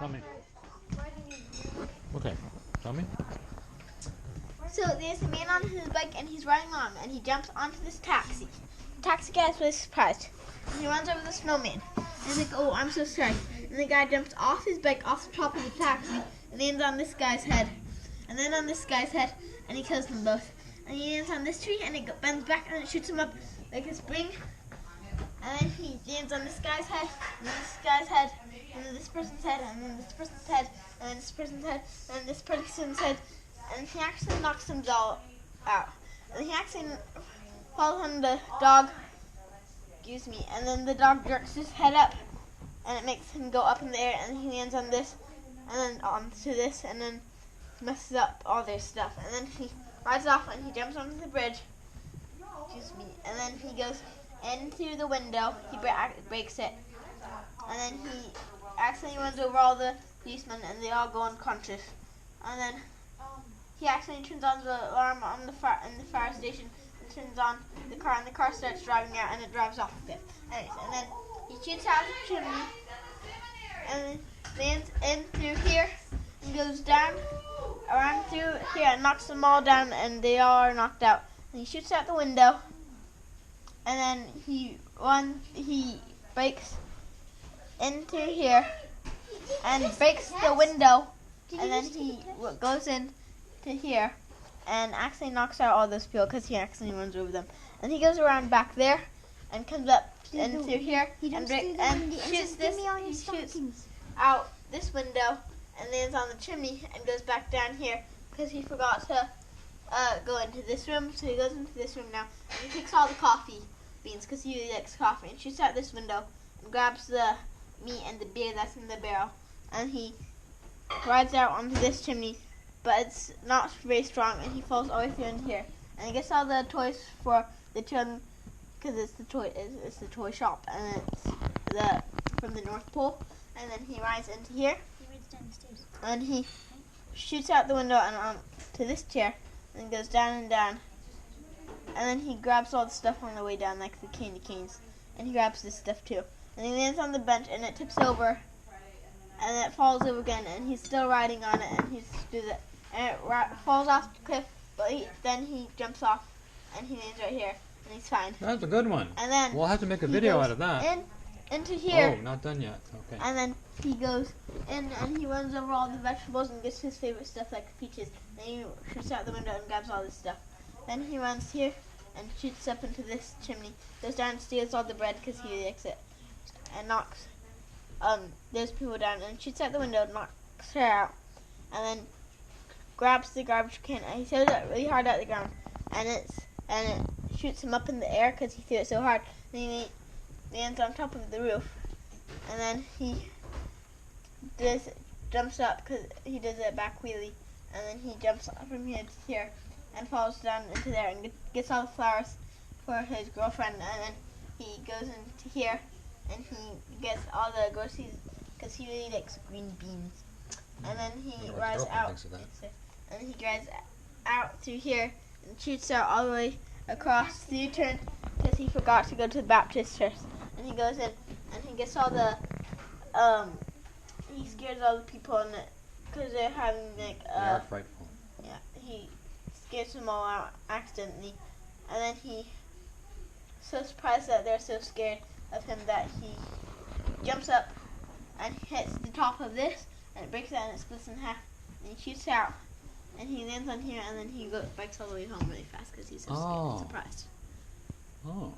Tell me. Okay, tell me. So there's a man on his bike and he's riding on and he jumps onto this taxi. The taxi guy is really surprised. And he runs over the snowman. And he's like, oh, I'm so sorry. And the guy jumps off his bike, off the top of the taxi, and lands on this guy's head. And then on this guy's head, and he kills them both. And he lands on this tree and it bends back and it shoots him up like a spring. And then he lands on this guy's head, and then this guy's head, and then this person's head, and then this person's head, and then this person's head, and then this person's head. And he actually knocks them all out. And he actually falls on the dog, and then the dog jerks his head up, and it makes him go up in the air, and he lands on this, and then onto this, and then messes up all their stuff. And then he rides off, and he jumps onto the bridge, and then he goes in through the window, he breaks it, and then he accidentally runs over all the policemen, and they all go unconscious. And then he accidentally turns on the alarm on in the fire station and turns on the car, and the car starts driving out, and it drives off a cliff. Anyways, and then he shoots out the chimney, and then lands in through here, and goes down, around through here, and knocks them all down, and they all are knocked out. And he shoots out the window, and then he breaks in through here, and breaks the window, and then he goes in to here and actually knocks out all those people because he accidentally runs over them. And he goes around back there and comes up and through here and shoots out this window and lands on the chimney and goes back down here because he forgot to go into this room. So he goes into this room now and he takes all the coffee beans because he really likes coffee, and shoots out this window and grabs the meat and the beer that's in the barrel, and he rides out onto this chimney, but it's not very strong, and he falls all the way through in here. And he gets all the toys for the children because it's the toy shop, and it's from the North Pole. And then he rides into here, and he shoots out the window and onto this chair, and goes down and down. And then he grabs all the stuff on the way down, like the candy canes, and he grabs this stuff too. And he lands on the bench, and it tips over, and then it falls over again, and he's still riding on it, and he's does it. And it falls off the cliff, but then he jumps off, and he lands right here, and he's fine. That's a good one. And then we'll have to make a video out of that. Into here. Oh, not done yet. Okay. And then he goes in, and he runs over all the vegetables and gets his favorite stuff like peaches. Then he shoots out the window and grabs all this stuff. Then he runs here and shoots up into this chimney, goes down and steals all the bread because he likes it, and knocks those people down, and shoots out the window, knocks her out, and then grabs the garbage can, and he throws it really hard at the ground, and it shoots him up in the air because he threw it so hard. And he lands on top of the roof, and then he jumps up because he does a back wheelie, and then he jumps up from here to here and falls down into there and gets all the flowers for his girlfriend. And then he goes into here and he gets all the groceries because he really likes green beans. And then he rides out, and he drives out through here and shoots out all the way across the U-turn because he forgot to go to the Baptist church. And he goes in and he gets all the he scares all the people in it because they're having like they are frightful. Yeah, he scares them all out accidentally, and then he so surprised that they're so scared of him that he jumps up and hits the top of this, and it breaks out and it splits in half, and he shoots out, and he lands on here, and then he bikes all the way home really fast because he's so scared and surprised. Oh.